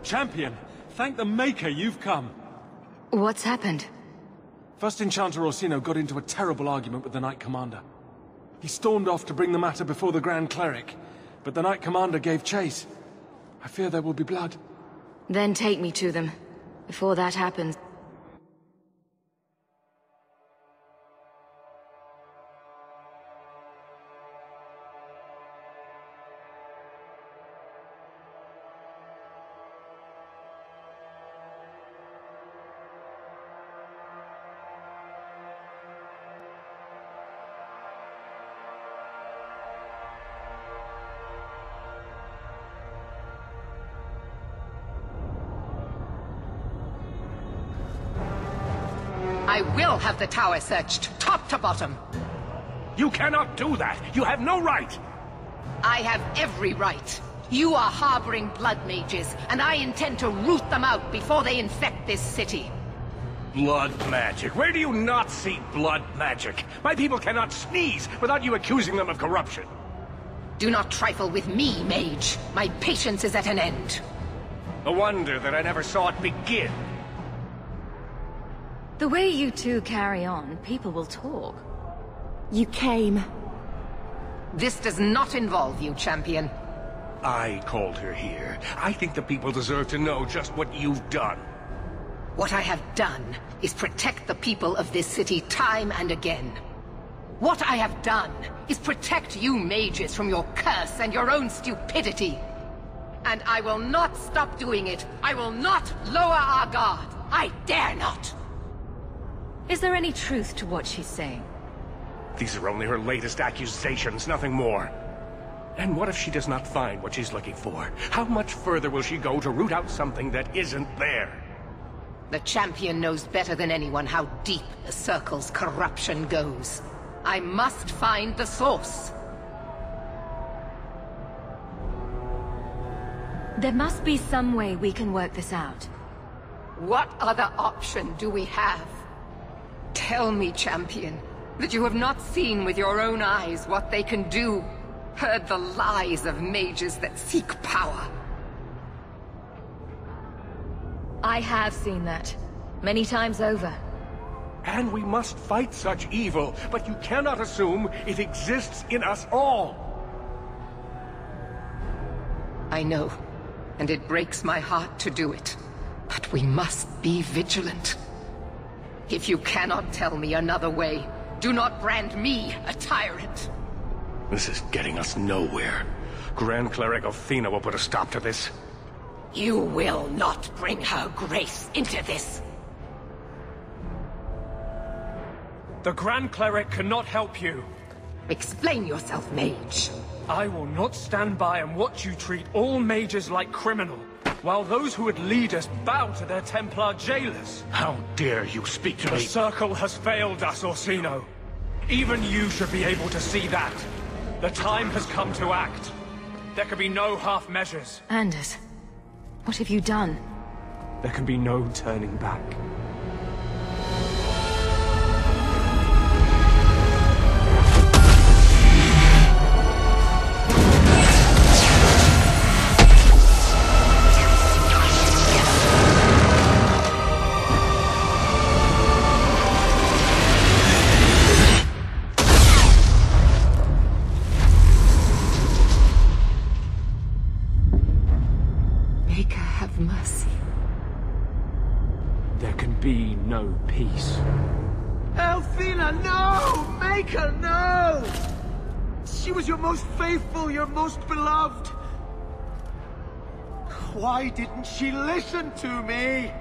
Champion, thank the Maker you've come. What's happened? First Enchanter Orsino got into a terrible argument with the Knight Commander. He stormed off to bring the matter before the Grand Cleric, but the Knight Commander gave chase. I fear there will be blood. Then take me to them. Before that happens... I will have the tower searched, top to bottom. You cannot do that! You have no right! I have every right. You are harboring blood mages, and I intend to root them out before they infect this city. Blood magic? Where do you not see blood magic? My people cannot sneeze without you accusing them of corruption. Do not trifle with me, mage. My patience is at an end. A wonder that I never saw it begin. The way you two carry on, people will talk. You came. This does not involve you, champion. I called her here. I think the people deserve to know just what you've done. What I have done is protect the people of this city time and again. What I have done is protect you mages from your curse and your own stupidity. And I will not stop doing it. I will not lower our guard. I dare not. Is there any truth to what she's saying? These are only her latest accusations, nothing more. And what if she does not find what she's looking for? How much further will she go to root out something that isn't there? The champion knows better than anyone how deep the Circle's corruption goes. I must find the source. There must be some way we can work this out. What other option do we have? Tell me, champion, that you have not seen with your own eyes what they can do, heard the lies of mages that seek power. I have seen that. Many times over. And we must fight such evil, but you cannot assume it exists in us all. I know, and it breaks my heart to do it. But we must be vigilant. If you cannot tell me another way, do not brand me a tyrant. This is getting us nowhere. Grand Cleric Othina will put a stop to this. You will not bring her grace into this. The Grand Cleric cannot help you. Explain yourself, mage. I will not stand by and watch you treat all mages like criminal, while those who would lead us bow to their Templar jailers. How dare you speak to The me? Circle has failed us, Orsino. Even you should be able to see that. The time has come to act. There can be no half measures. Anders, what have you done? There can be no turning back. Maker, have mercy. There can be no peace. Othina, no! Maker, no! She was your most faithful, your most beloved. Why didn't she listen to me?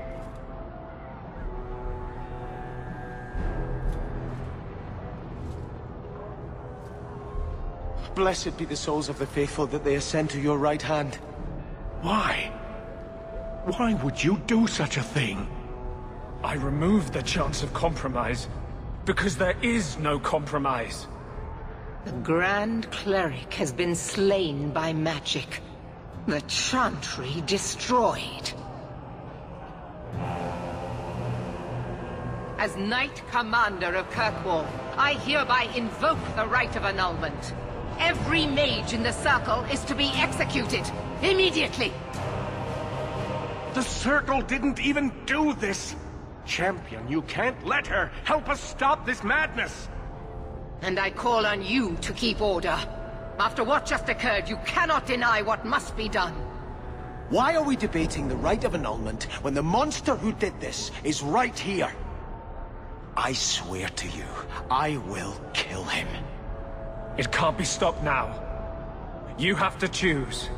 Blessed be the souls of the faithful that they ascend to your right hand. Why? Why would you do such a thing? I removed the chance of compromise, because there is no compromise. The Grand Cleric has been slain by magic. The Chantry destroyed. As Knight Commander of Kirkwall, I hereby invoke the right of annulment. Every mage in the Circle is to be executed, immediately! The Circle didn't even do this! Champion, you can't let her! Help us stop this madness! And I call on you to keep order. After what just occurred, you cannot deny what must be done. Why are we debating the right of annulment when the monster who did this is right here? I swear to you, I will kill him. It can't be stopped now. You have to choose.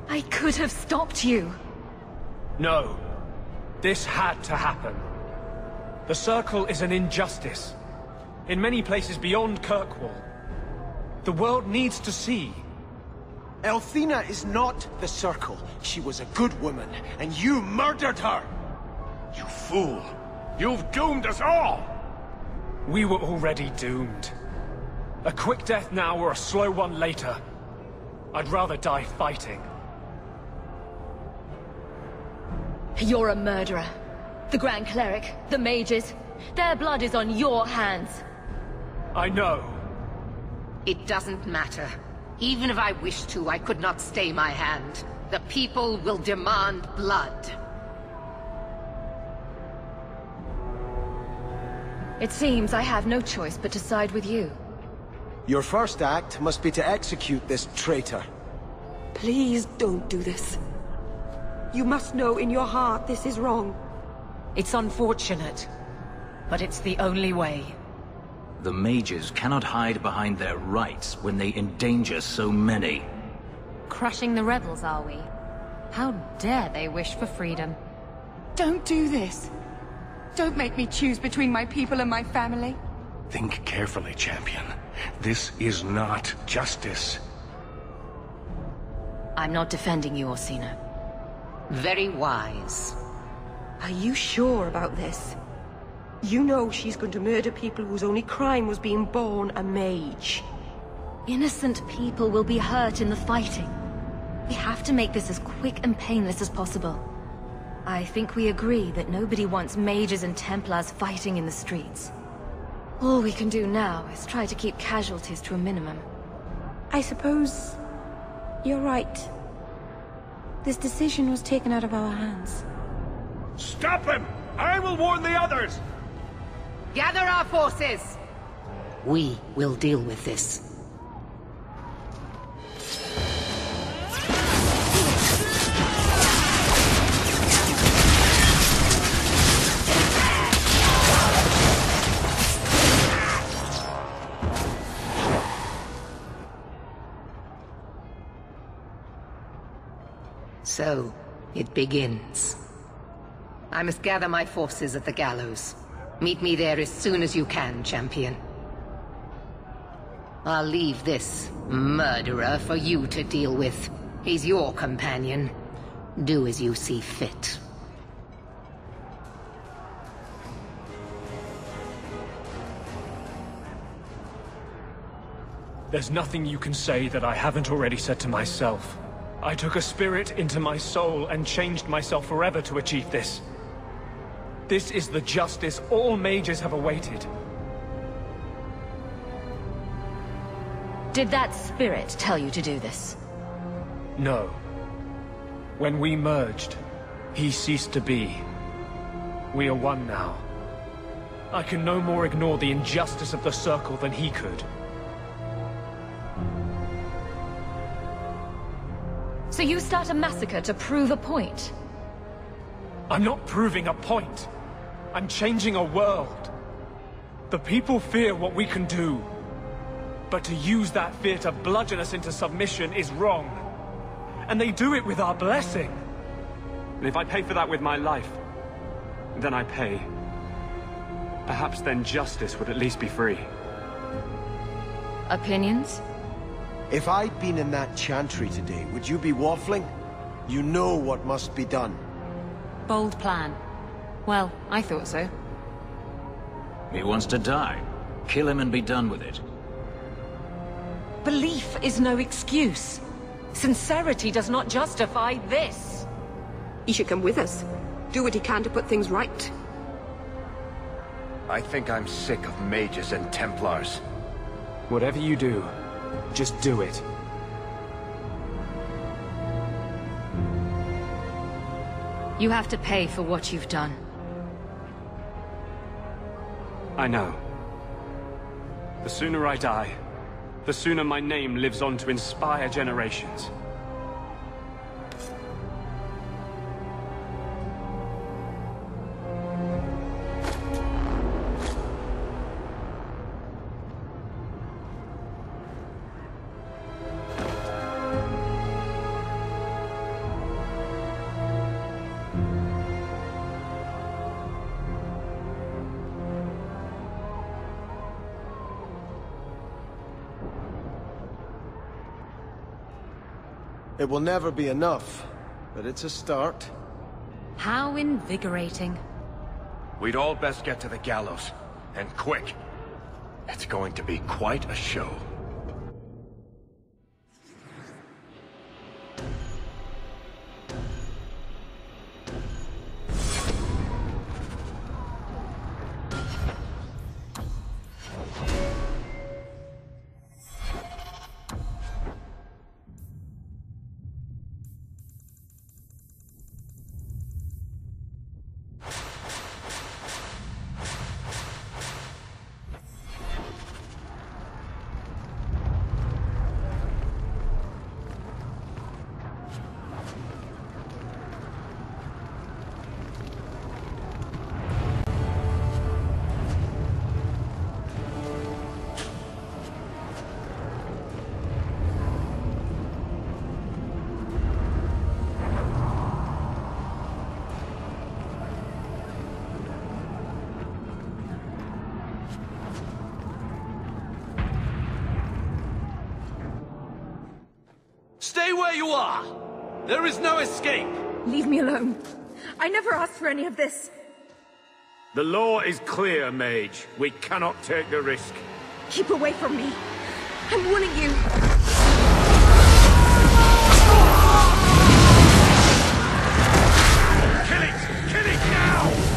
I could have stopped you. No. This had to happen. The Circle is an injustice. In many places beyond Kirkwall. The world needs to see. Elthina is not the Circle. She was a good woman, and you murdered her! You fool! You've doomed us all! We were already doomed. A quick death now or a slow one later. I'd rather die fighting. You're a murderer. The Grand Cleric, the mages, their blood is on your hands. I know. It doesn't matter. Even if I wished to, I could not stay my hand. The people will demand blood. It seems I have no choice but to side with you. Your first act must be to execute this traitor. Please don't do this. You must know in your heart this is wrong. It's unfortunate, but it's the only way. The mages cannot hide behind their rights when they endanger so many. Crushing the rebels, are we? How dare they wish for freedom? Don't do this. Don't make me choose between my people and my family. Think carefully, Champion. This is not justice. I'm not defending you, Orsina. Very wise. Are you sure about this? You know she's going to murder people whose only crime was being born a mage. Innocent people will be hurt in the fighting. We have to make this as quick and painless as possible. I think we agree that nobody wants mages and Templars fighting in the streets. All we can do now is try to keep casualties to a minimum. I suppose you're right. This decision was taken out of our hands. Stop him! I will warn the others! Gather our forces! We will deal with this. So, it begins. I must gather my forces at the gallows. Meet me there as soon as you can, Champion. I'll leave this murderer for you to deal with. He's your companion. Do as you see fit. There's nothing you can say that I haven't already said to myself. I took a spirit into my soul and changed myself forever to achieve this. This is the justice all mages have awaited. Did that spirit tell you to do this? No. When we merged, he ceased to be. We are one now. I can no more ignore the injustice of the Circle than he could. So you start a massacre to prove a point? I'm not proving a point. I'm changing a world. The people fear what we can do. But to use that fear to bludgeon us into submission is wrong. And they do it with our blessing. And if I pay for that with my life, then I pay. Perhaps then justice would at least be free. Opinions? If I'd been in that chantry today, would you be waffling? You know what must be done. Bold plan. Well, I thought so. He wants to die. Kill him and be done with it. Belief is no excuse. Sincerity does not justify this. He should come with us. Do what he can to put things right. I think I'm sick of mages and Templars. Whatever you do, just do it. You have to pay for what you've done. I know. The sooner I die, the sooner my name lives on to inspire generations. It will never be enough, but it's a start. How invigorating. We'd all best get to the gallows, and quick. It's going to be quite a show. Stay where you are! There is no escape! Leave me alone. I never asked for any of this. The law is clear, Mage. We cannot take the risk. Keep away from me. I'm warning you. Kill it! Kill it now!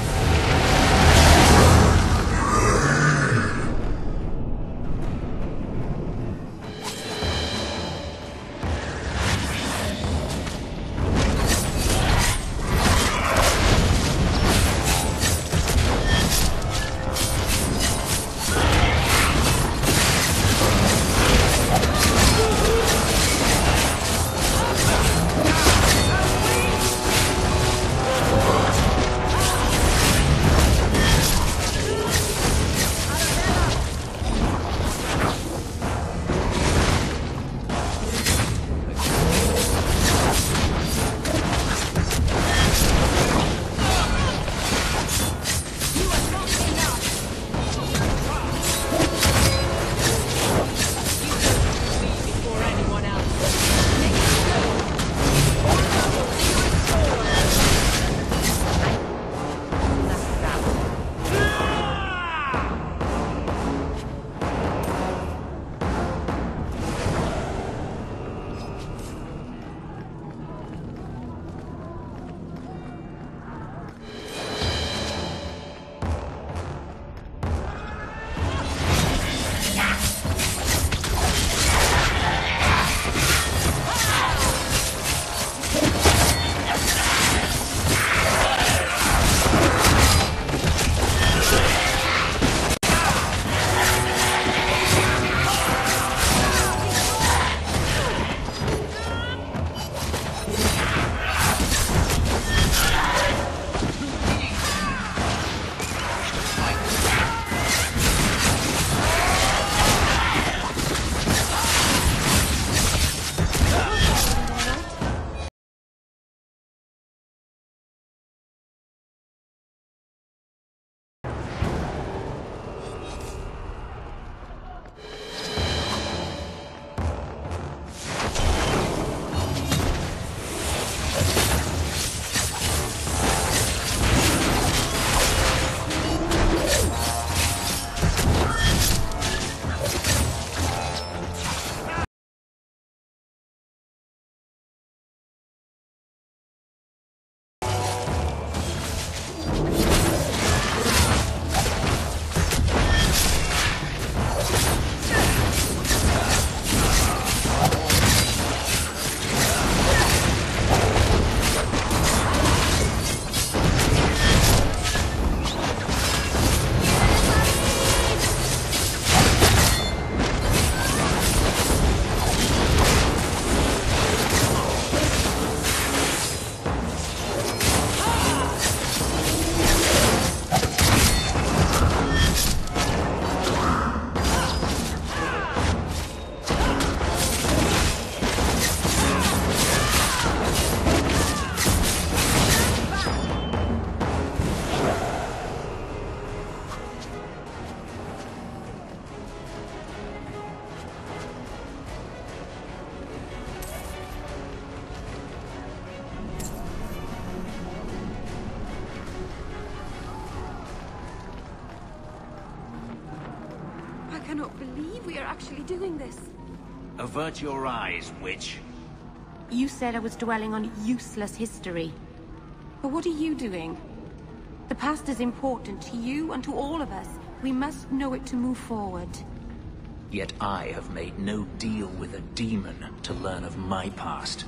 cannot believe we are actually doing this. Avert your eyes, witch. You said I was dwelling on useless history. But what are you doing? The past is important to you and to all of us. We must know it to move forward. Yet I have made no deal with a demon to learn of my past.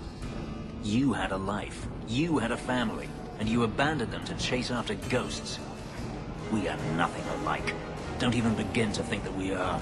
You had a life, you had a family, and you abandoned them to chase after ghosts. We are nothing alike. Don't even begin to think that we are.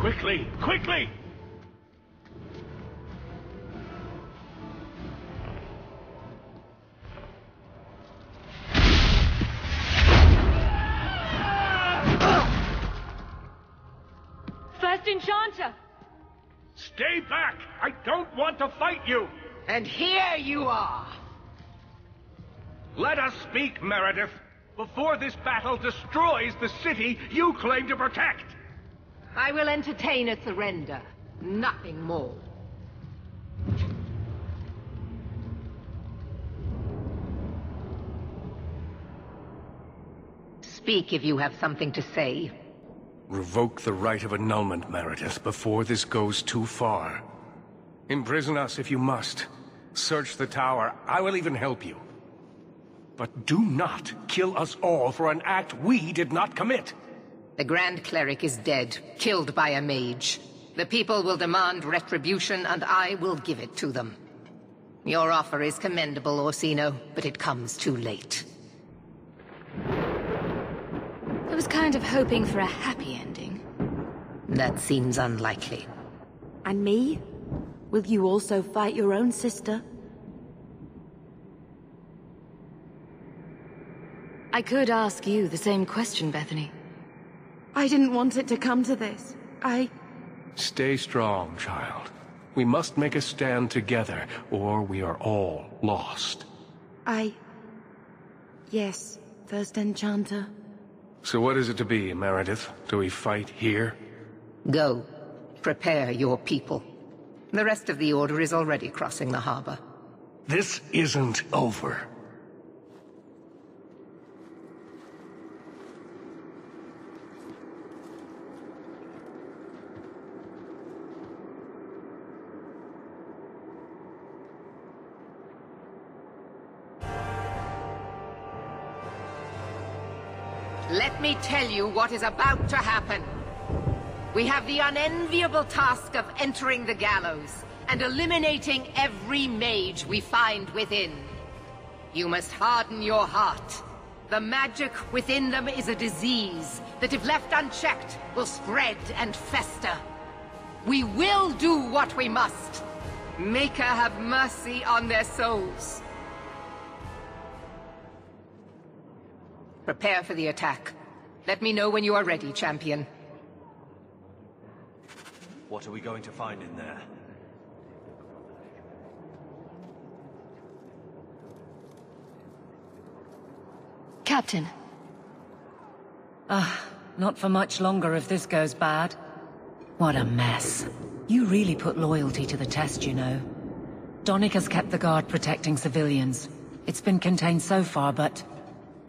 Quickly! Quickly! First Enchanter! Stay back! I don't want to fight you! And here you are! Let us speak, Meredith, before this battle destroys the city you claim to protect! I will entertain a surrender, nothing more. Speak if you have something to say. Revoke the right of annulment, Meredith, before this goes too far. Imprison us if you must. Search the tower. I will even help you. But do not kill us all for an act we did not commit. The Grand Cleric is dead, killed by a mage. The people will demand retribution, and I will give it to them. Your offer is commendable, Orsino, but it comes too late. I was kind of hoping for a happy ending. That seems unlikely. And me? Will you also fight your own sister? I could ask you the same question, Bethany. I didn't want it to come to this. Stay strong, child. We must make a stand together, or we are all lost. Yes, First Enchanter. So what is it to be, Meredith? Do we fight here? Go. Prepare your people. The rest of the Order is already crossing the harbor. This isn't over. Let me tell you what is about to happen. We have the unenviable task of entering the gallows and eliminating every mage we find within. You must harden your heart. The magic within them is a disease that, if left unchecked, will spread and fester. We will do what we must. Maker have mercy on their souls. Prepare for the attack. Let me know when you are ready, champion. What are we going to find in there? Captain. Not for much longer if this goes bad. What a mess. You really put loyalty to the test, you know. Donnic has kept the guard protecting civilians. It's been contained so far, but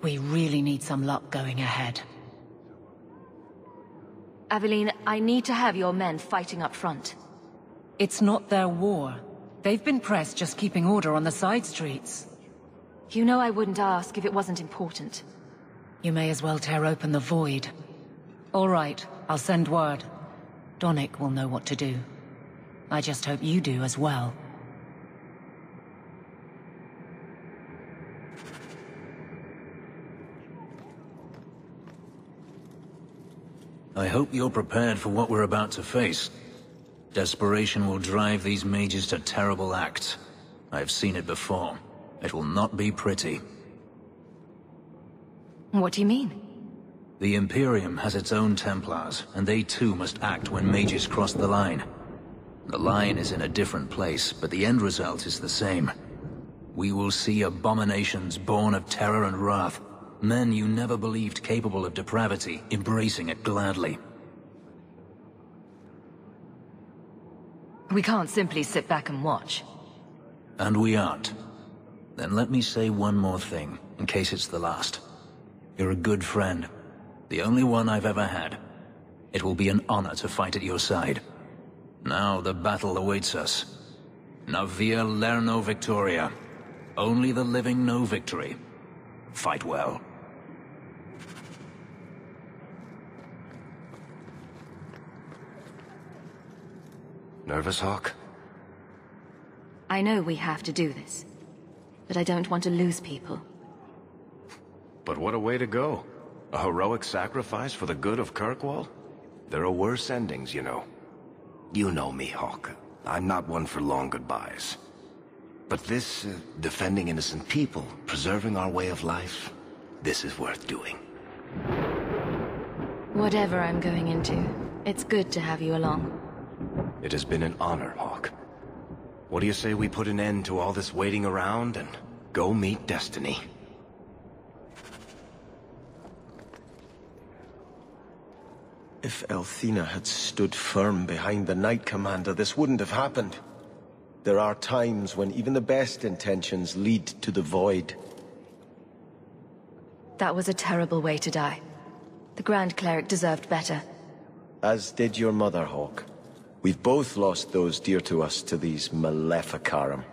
we really need some luck going ahead. Aveline, I need to have your men fighting up front. It's not their war. They've been pressed just keeping order on the side streets. You know I wouldn't ask if it wasn't important. You may as well tear open the void. All right, I'll send word. Donnic will know what to do. I just hope you do as well. I hope you're prepared for what we're about to face. Desperation will drive these mages to terrible acts. I've seen it before. It will not be pretty. What do you mean? The Imperium has its own Templars, and they too must act when mages cross the line. The line is in a different place, but the end result is the same. We will see abominations born of terror and wrath. Men you never believed capable of depravity, embracing it gladly. We can't simply sit back and watch. And we aren't. Then let me say one more thing, in case it's the last. You're a good friend. The only one I've ever had. It will be an honor to fight at your side. Now the battle awaits us. Navia Lerno Victoria. Only the living know victory. Fight well. Nervous, Hawke? I know we have to do this, but I don't want to lose people. But what a way to go. A heroic sacrifice for the good of Kirkwall? There are worse endings, you know. You know me, Hawke. I'm not one for long goodbyes. But this, defending innocent people, preserving our way of life, this is worth doing. Whatever I'm going into, it's good to have you along. It has been an honor, Hawke. What do you say we put an end to all this waiting around and go meet Destiny? If Elthina had stood firm behind the Knight Commander, this wouldn't have happened. There are times when even the best intentions lead to the void. That was a terrible way to die. The Grand Cleric deserved better. As did your mother, Hawke. We've both lost those dear to us to these Maleficarum.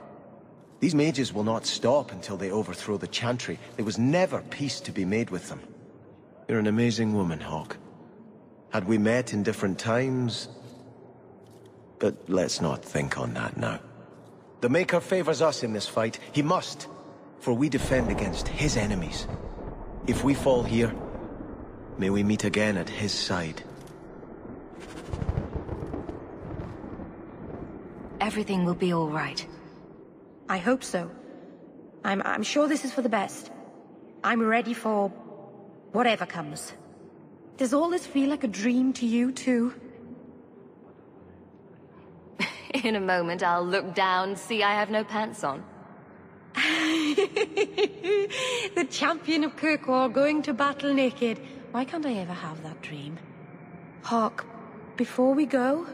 These mages will not stop until they overthrow the Chantry. There was never peace to be made with them. You're an amazing woman, Hawke. Had we met in different times... But let's not think on that now. The Maker favors us in this fight. He must, for we defend against his enemies. If we fall here, may we meet again at his side. Everything will be all right. I hope so. I'm sure this is for the best. I'm ready for whatever comes. Does all this feel like a dream to you, too? In a moment, I'll look down, see I have no pants on. The champion of Kirkwall going to battle naked. Why can't I ever have that dream? Hawke, before we go...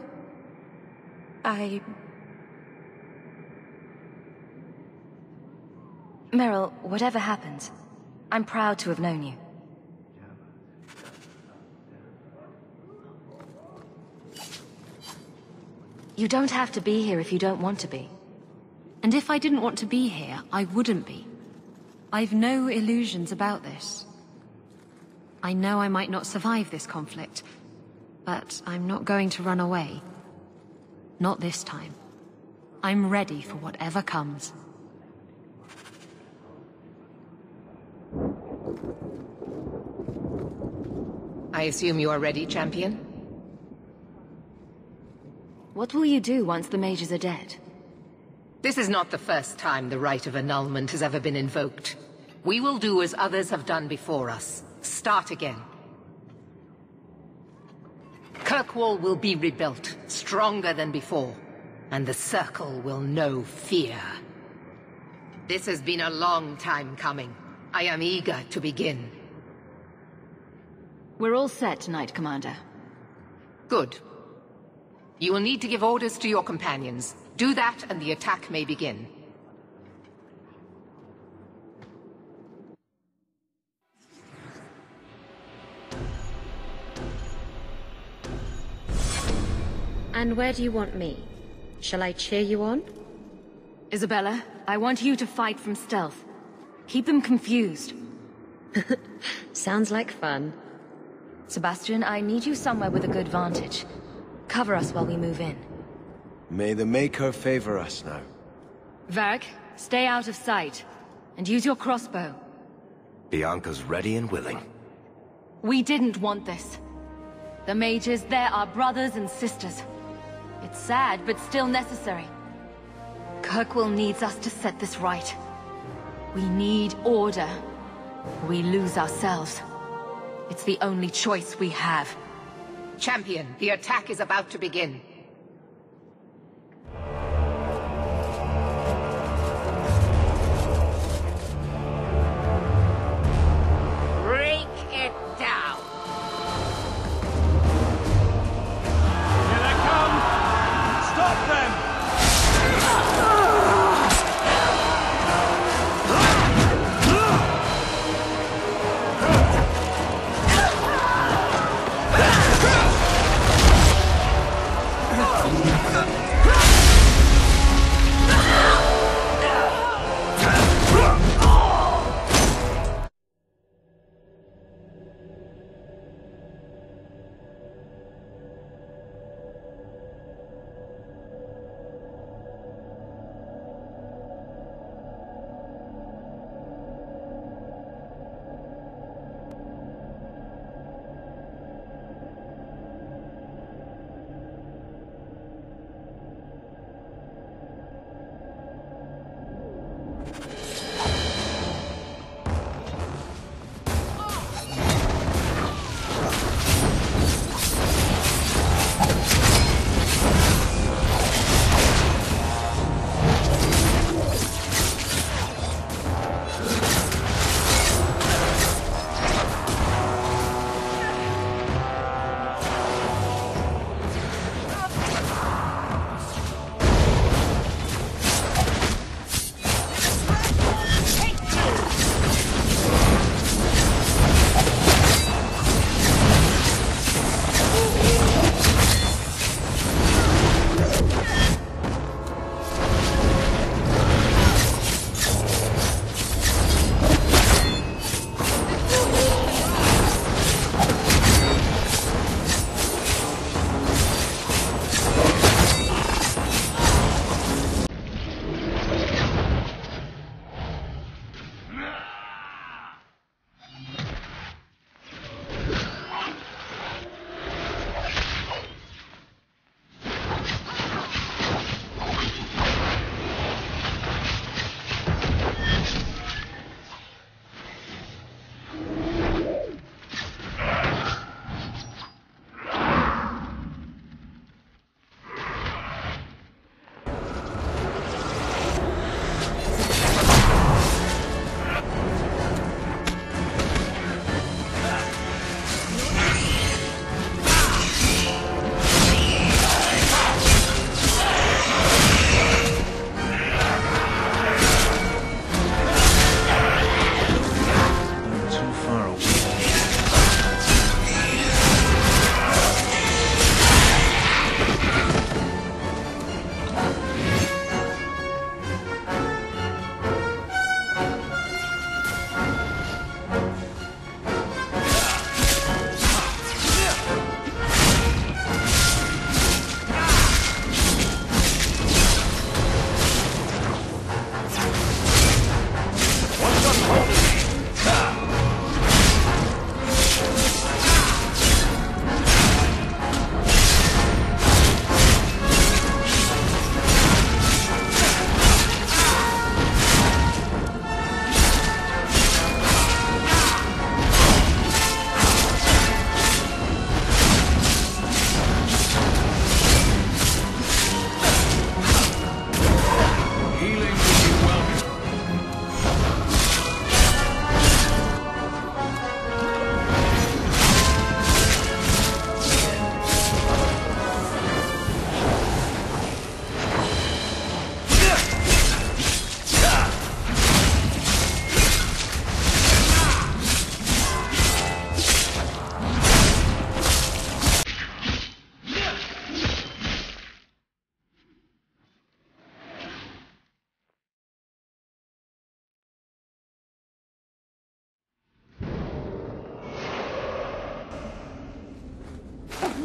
Meryl, whatever happens, I'm proud to have known you. You don't have to be here if you don't want to be. And if I didn't want to be here, I wouldn't be. I've no illusions about this. I know I might not survive this conflict, but I'm not going to run away. Not this time. I'm ready for whatever comes. I assume you are ready, champion? What will you do once the mages are dead? This is not the first time the right of annulment has ever been invoked. We will do as others have done before us. Start again. Kirkwall will be rebuilt, stronger than before, and the Circle will know fear. This has been a long time coming. I am eager to begin. We're all set tonight, Commander. Good. You will need to give orders to your companions. Do that and the attack may begin. And where do you want me? Shall I cheer you on? Isabella, I want you to fight from stealth. Keep them confused. Sounds like fun. Sebastian, I need you somewhere with a good vantage. Cover us while we move in. May the Maker favor us now. Varric, stay out of sight. And use your crossbow. Bianca's ready and willing. We didn't want this. The mages, they're our brothers and sisters. It's sad, but still necessary. Kirkwall needs us to set this right. We need order. We lose ourselves. It's the only choice we have. Champion, the attack is about to begin. Break it down! Here they come! Stop them!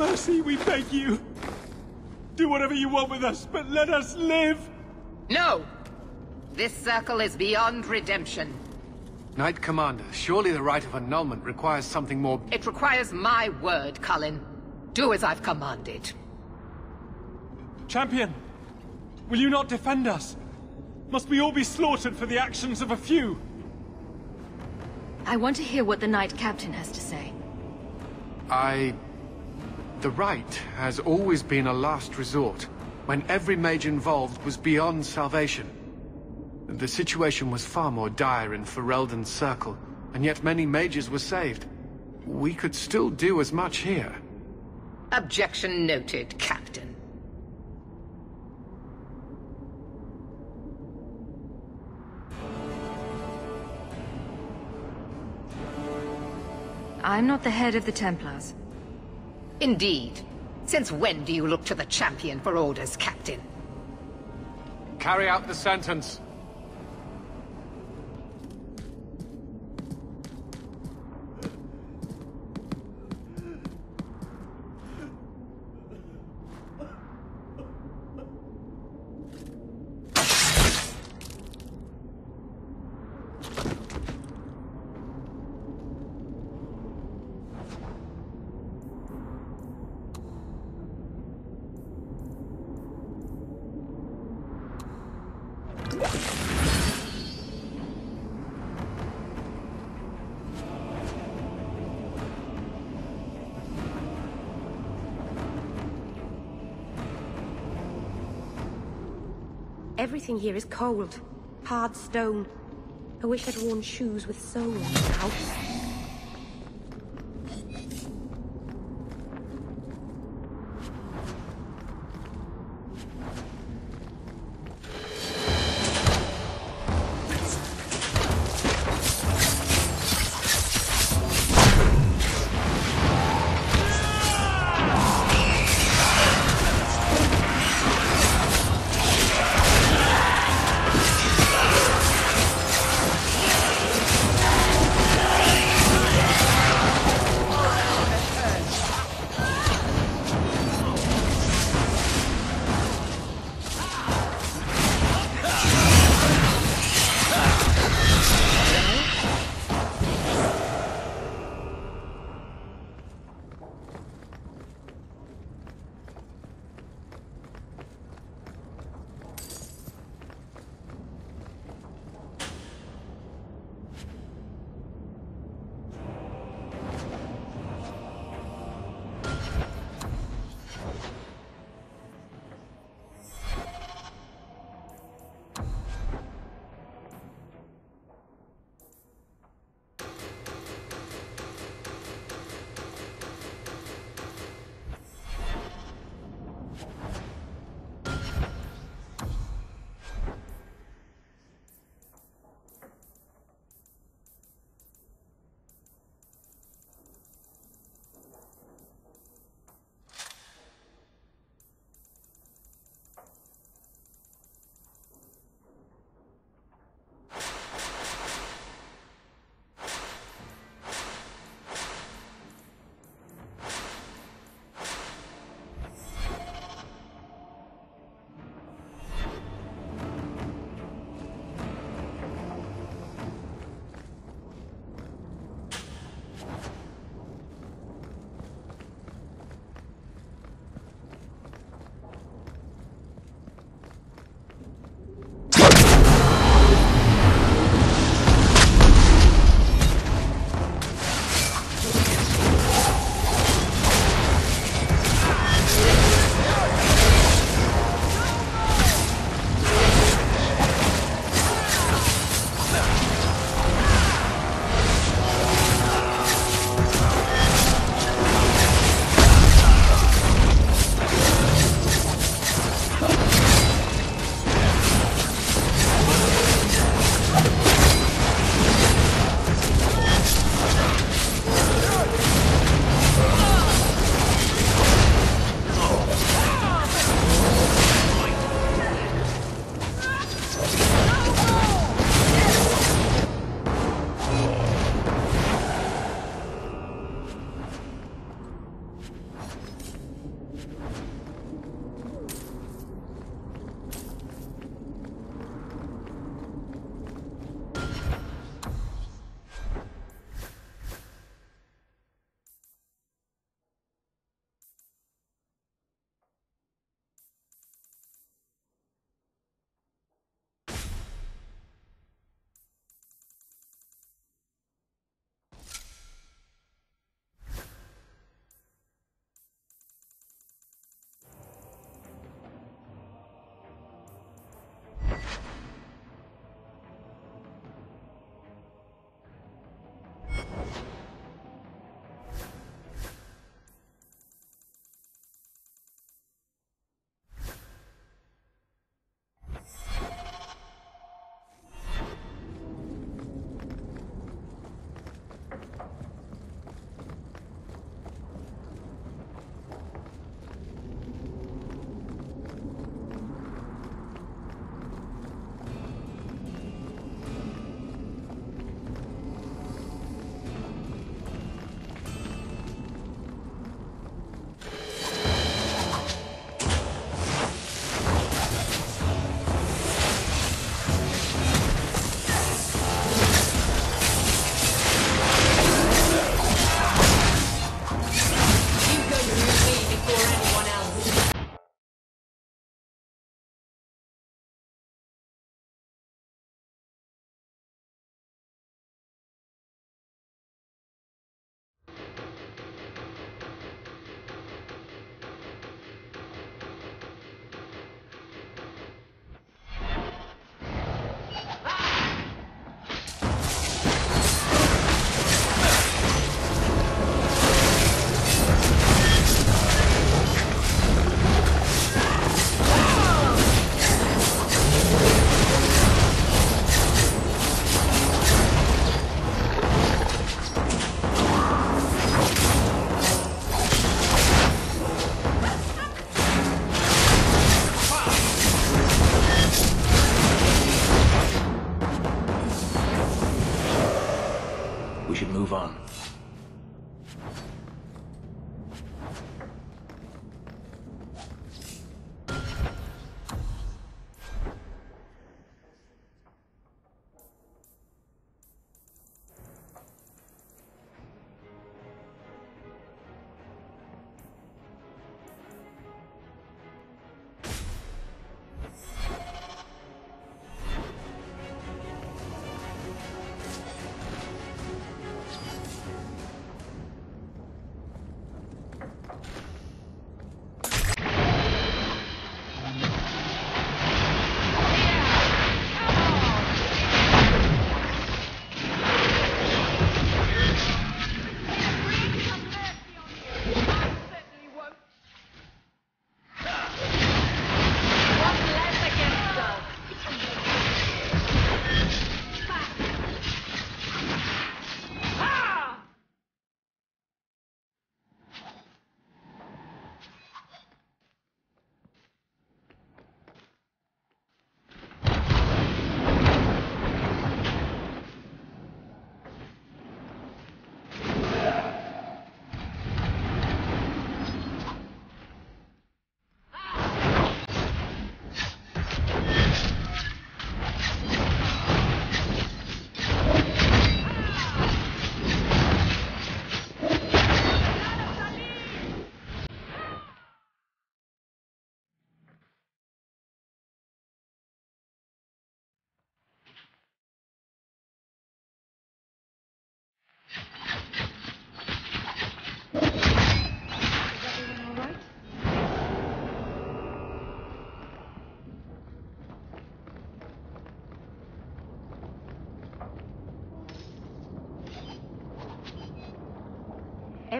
mercy, we beg you. Do whatever you want with us, but let us live! No! This circle is beyond redemption. Knight Commander, surely the rite of annulment requires something more... It requires my word, Cullen. Do as I've commanded. Champion, will you not defend us? Must we all be slaughtered for the actions of a few? I want to hear what the Knight Captain has to say. The rite has always been a last resort, when every mage involved was beyond salvation. The situation was far more dire in Ferelden's circle, and yet many mages were saved. We could still do as much here. Objection noted, Captain. I'm not the head of the Templars. Indeed. Since when do you look to the champion for orders, Captain? Carry out the sentence. Everything here is cold. Hard stone. I wish I'd worn shoes with soles now.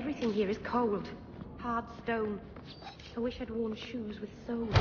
Everything here is cold. Hard stone. I wish I'd worn shoes with soles.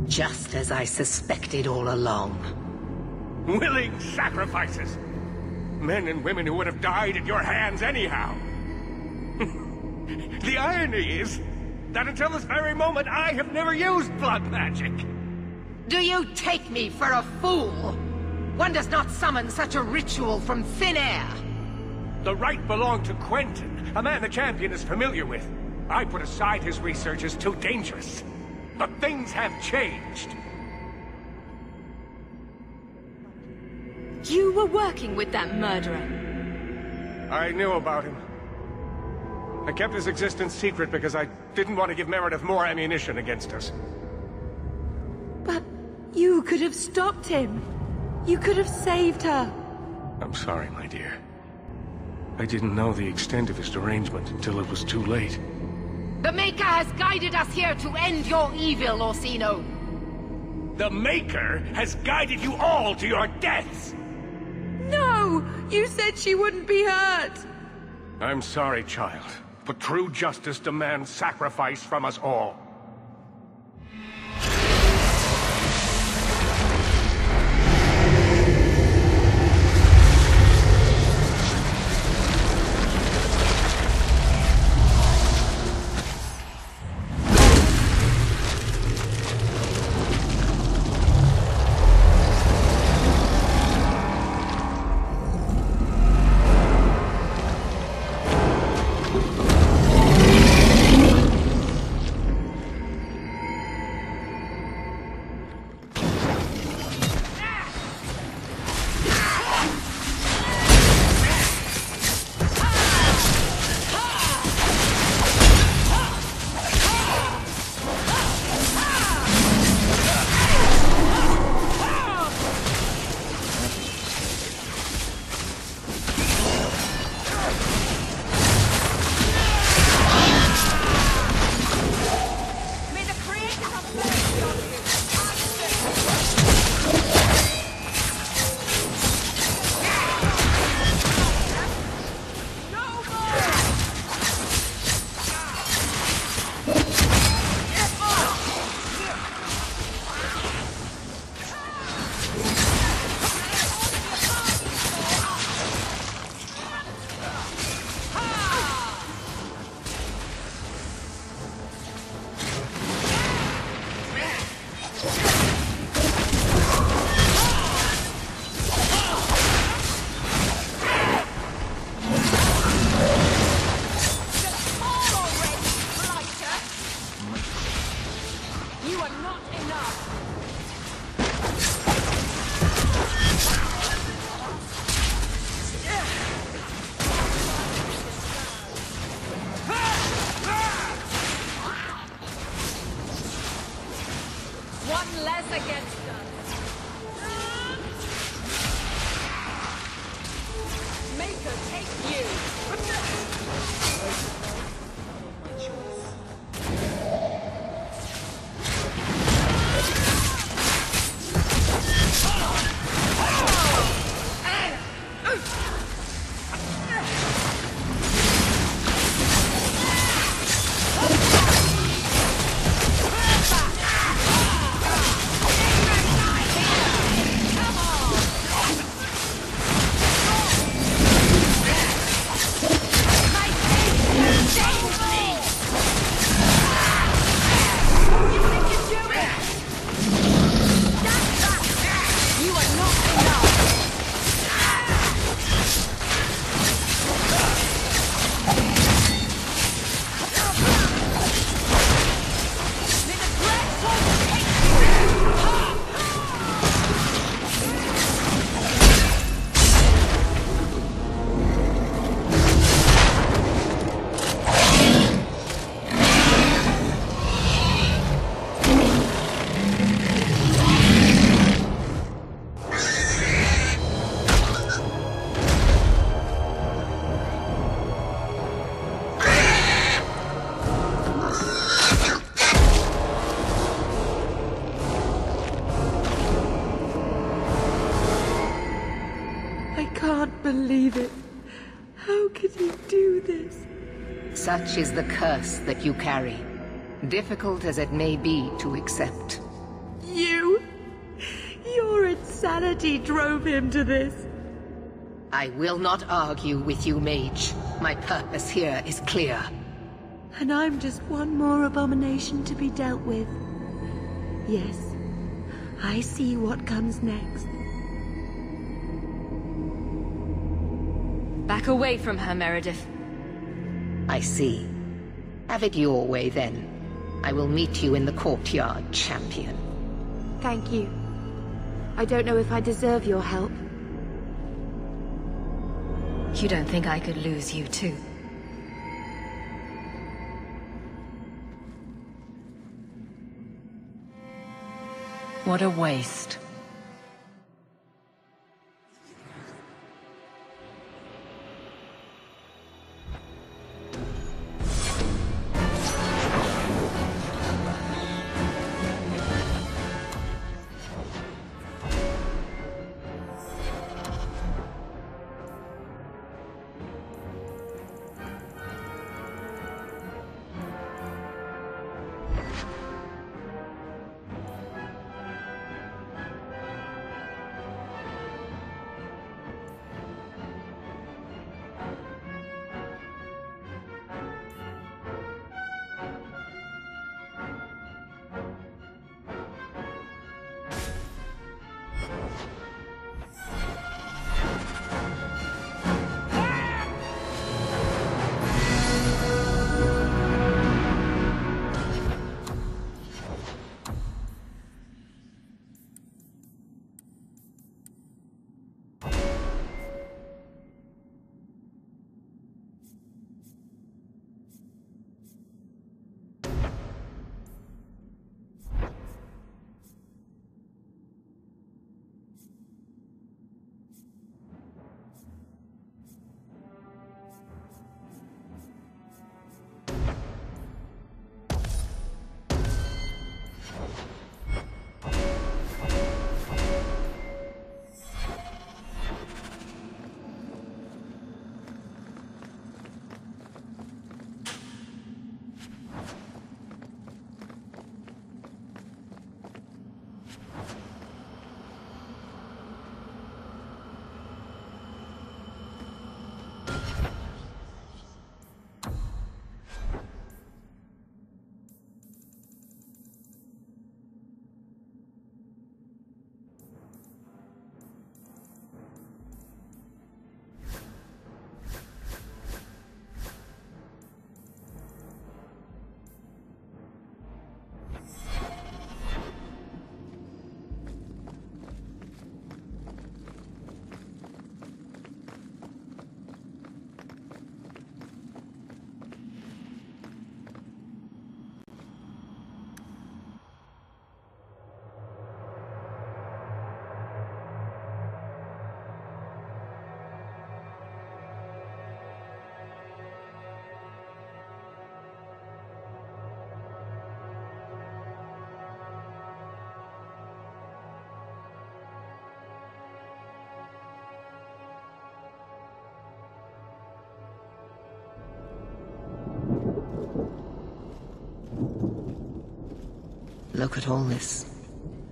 Just as I suspected all along. Willing sacrifices! Men and women who would have died at your hands anyhow! The irony is that until this very moment I have never used blood magic! Do you take me for a fool? One does not summon such a ritual from thin air! The right belonged to Quentin, a man the champion is familiar with. I put aside his research as too dangerous. But things have changed. You were working with that murderer. I knew about him. I kept his existence secret because I didn't want to give Meredith more ammunition against us. But you could have stopped him. You could have saved her. I'm sorry, my dear. I didn't know the extent of his derangement until it was too late. The Maker has guided us here to end your evil, Orsino. The Maker has guided you all to your deaths! No! You said she wouldn't be hurt! I'm sorry, child, but true justice demands sacrifice from us all. one less against us. Maker, take you. Believe it. How could he do this? Such is the curse that you carry. Difficult as it may be to accept. Your insanity drove him to this. I will not argue with you, Mage. My purpose here is clear. And I'm just one more abomination to be dealt with. Yes, I see what comes next. Back away from her, Meredith. I see. Have it your way, then. I will meet you in the courtyard, champion. Thank you. I don't know if I deserve your help. You don't think I could lose you, too? What a waste. Look at all this.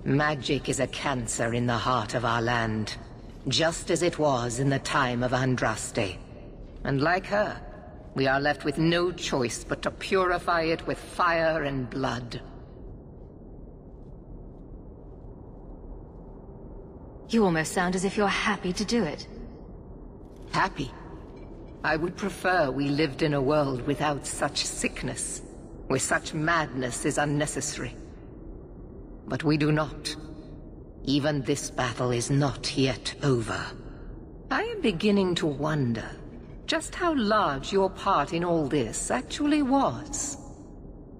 Magic is a cancer in the heart of our land, just as it was in the time of Andraste. And like her, we are left with no choice but to purify it with fire and blood. You almost sound as if you're happy to do it. Happy? I would prefer we lived in a world without such sickness, where such madness is unnecessary. But we do not. Even this battle is not yet over. I am beginning to wonder just how large your part in all this actually was.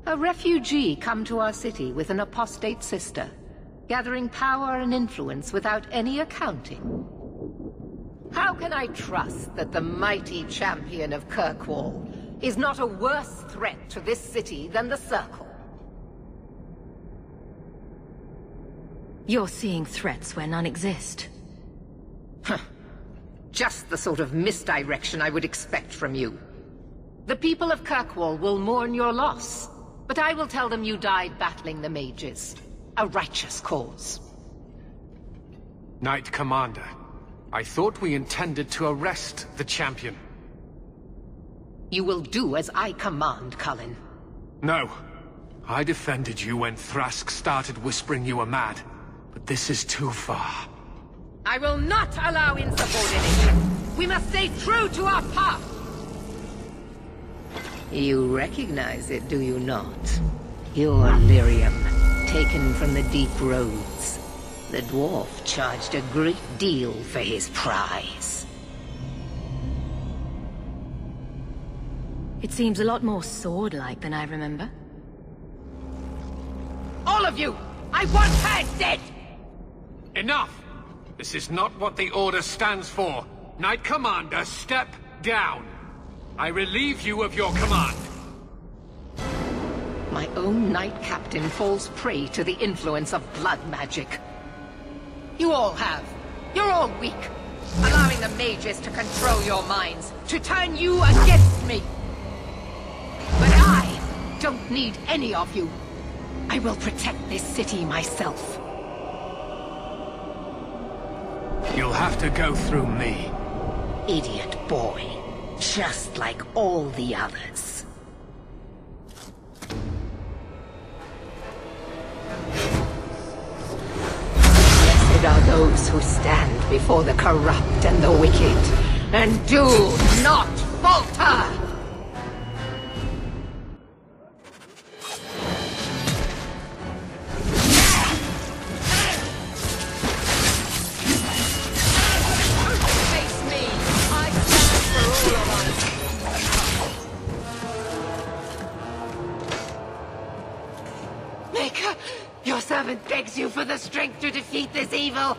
A refugee come to our city with an apostate sister, gathering power and influence without any accounting. How can I trust that the mighty champion of Kirkwall is not a worse threat to this city than the Circle? You're seeing threats where none exist. Just the sort of misdirection I would expect from you. The people of Kirkwall will mourn your loss, but I will tell them you died battling the mages. A righteous cause. Knight Commander, I thought we intended to arrest the champion. You will do as I command, Cullen. No. I defended you when Thrask started whispering you were mad. But this is too far. I will not allow insubordination. We must stay true to our path. You recognize it, do you not? Your lyrium, taken from the deep roads. The dwarf charged a great deal for his prize. It seems a lot more sword-like than I remember. All of you! I want her dead! Enough! This is not what the Order stands for. Knight Commander, step down. I relieve you of your command. My own Knight Captain falls prey to the influence of blood magic. You all have. You're all weak. Allowing the mages to control your minds, to turn you against me. But I don't need any of you. I will protect this city myself. You'll have to go through me. Idiot boy. Just like all the others. Blessed are those who stand before the corrupt and the wicked, and do not falter! Your servant begs you for the strength to defeat this evil.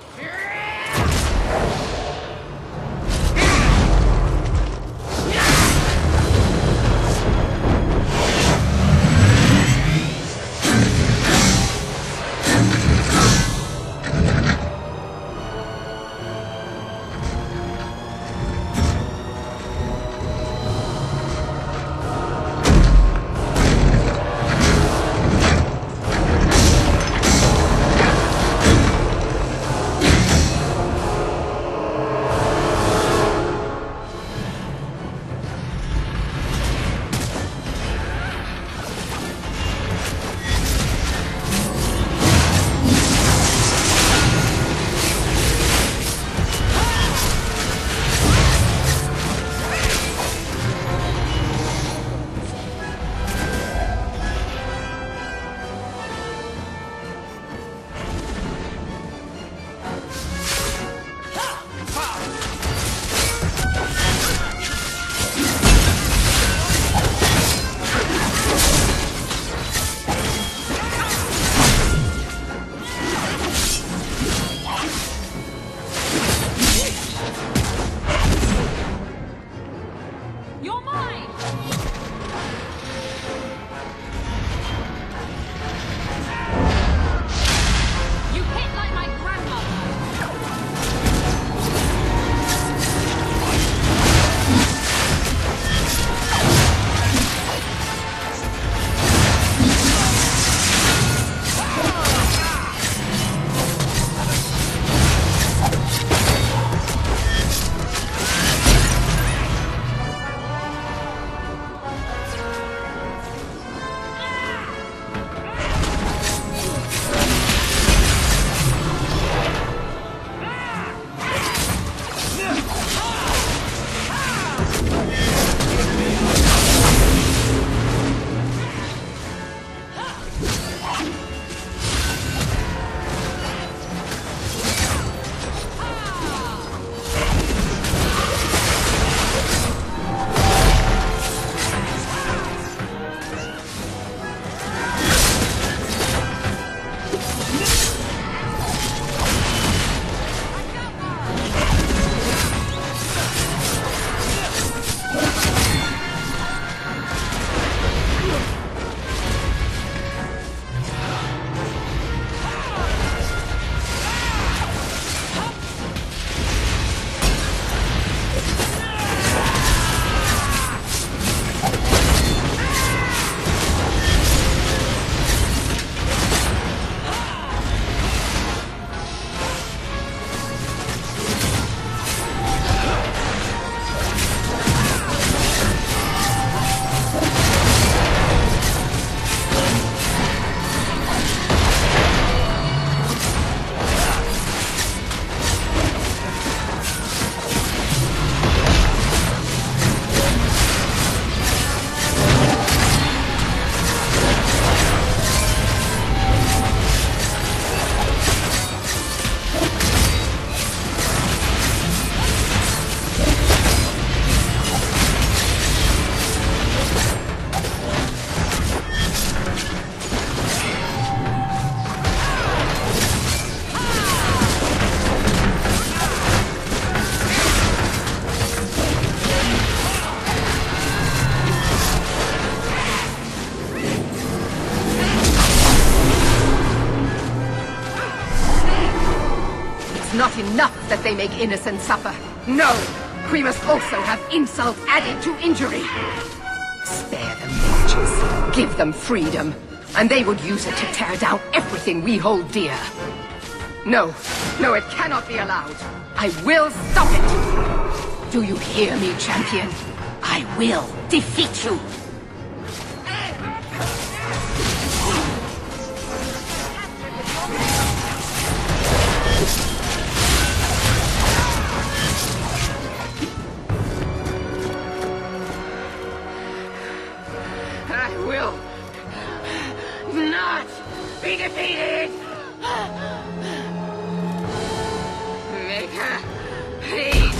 not enough that they make innocents suffer. No! We must also have insult added to injury. Spare them mages. Give them freedom. And they would use it to tear down everything we hold dear. No. No, it cannot be allowed. I will stop it. Do you hear me, champion? I will defeat you. I will not be defeated. Make her heed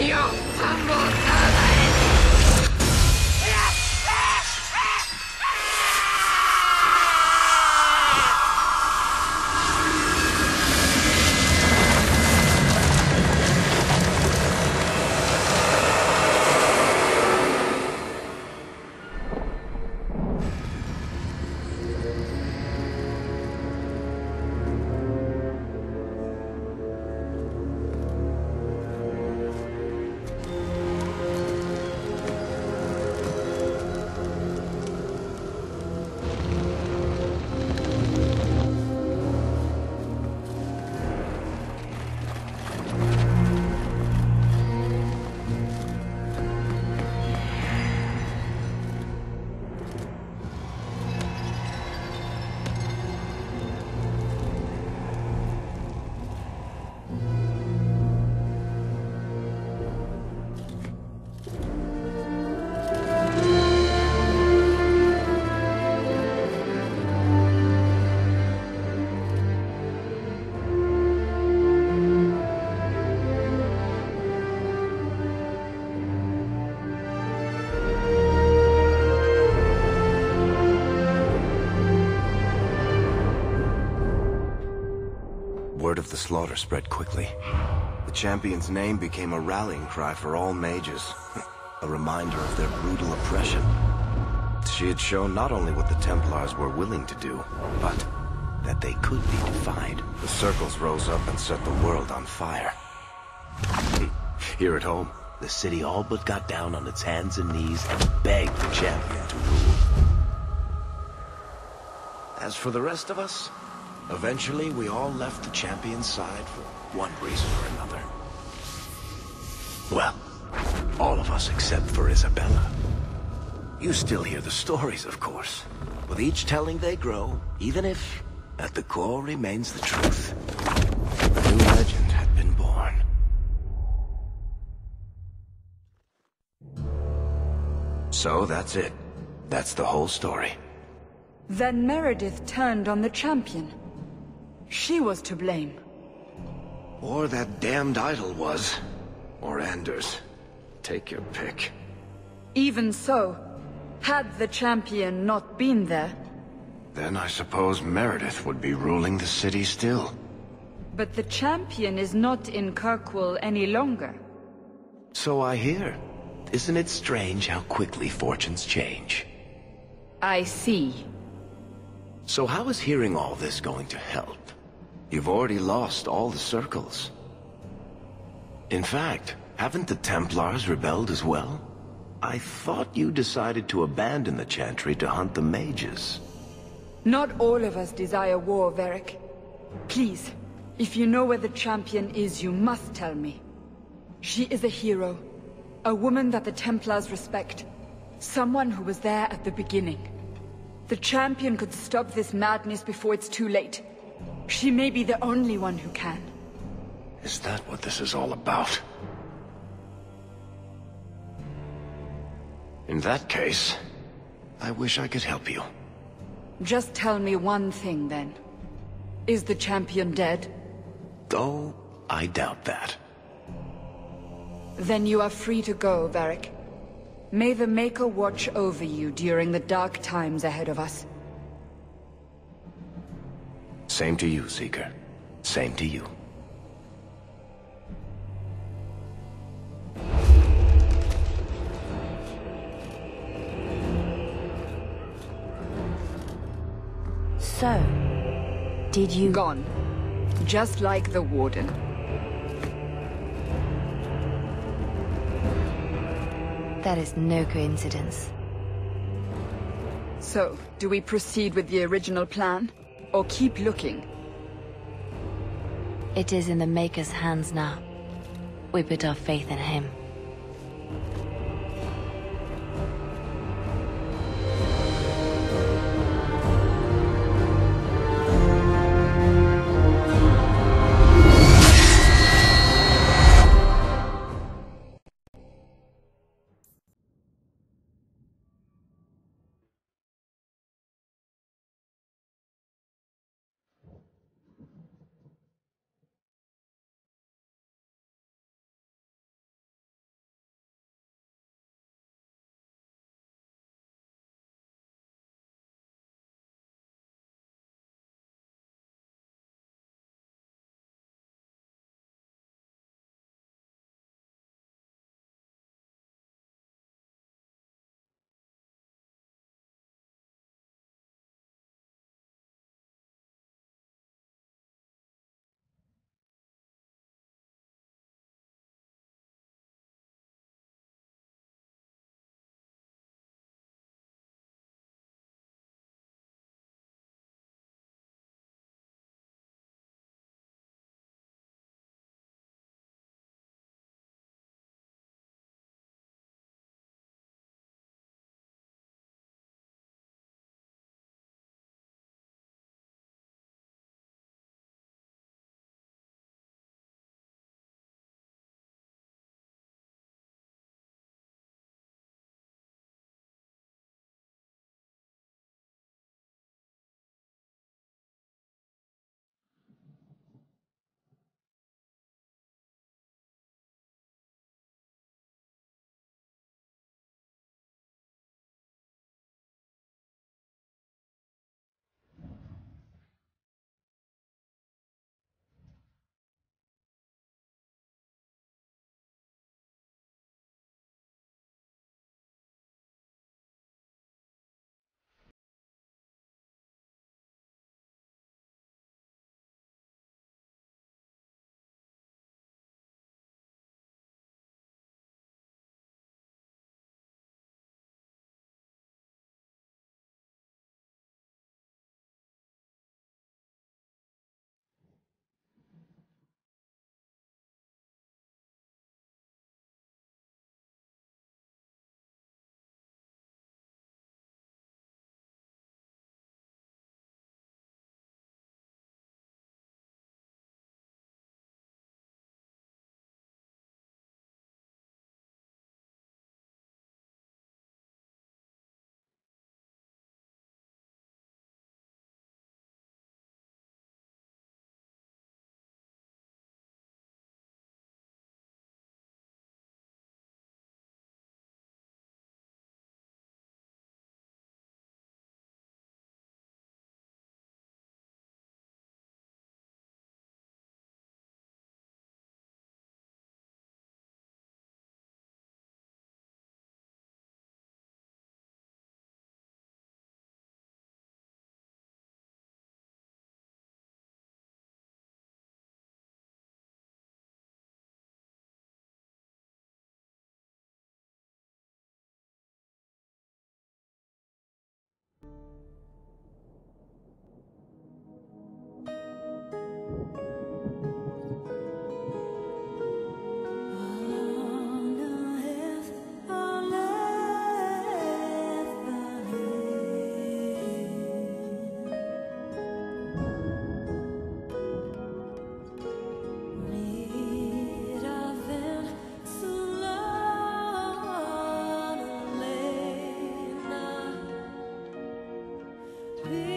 your humble servant. Word of the slaughter spread quickly. The champion's name became a rallying cry for all mages, a reminder of their brutal oppression. She had shown not only what the Templars were willing to do, but that they could be defied. The circles rose up and set the world on fire. Here at home, the city all but got down on its hands and knees and begged the champion to rule. As for the rest of us, eventually we all left the champion's side for one reason or another. Well, all of us except for Isabella. You still hear the stories, of course. With each telling they grow, even if, at the core, remains the truth. A new legend had been born. So that's it. That's the whole story. Then Meredith turned on the champion. She was to blame. Or that damned idol was. Or Anders. Take your pick. Even so, had the champion not been there... Then I suppose Meredith would be ruling the city still. But the champion is not in Kirkwall any longer. So I hear. Isn't it strange how quickly fortunes change? I see. So how is hearing all this going to help? You've already lost all the circles. In fact, haven't the Templars rebelled as well? I thought you decided to abandon the Chantry to hunt the mages. Not all of us desire war, Varric. Please, if you know where the champion is, you must tell me. She is a hero. A woman that the Templars respect. Someone who was there at the beginning. The champion could stop this madness before it's too late. She may be the only one who can. Is that what this is all about? In that case, I wish I could help you. Just tell me one thing, then. Is the champion dead? Oh, I doubt that. Then you are free to go, Varric. May the Maker watch over you during the dark times ahead of us. Same to you, Seeker. Same to you. So, did you... Gone. Just like the Warden. That is no coincidence. So, do we proceed with the original plan? Or keep looking? It is in the Maker's hands now. We put our faith in him. Be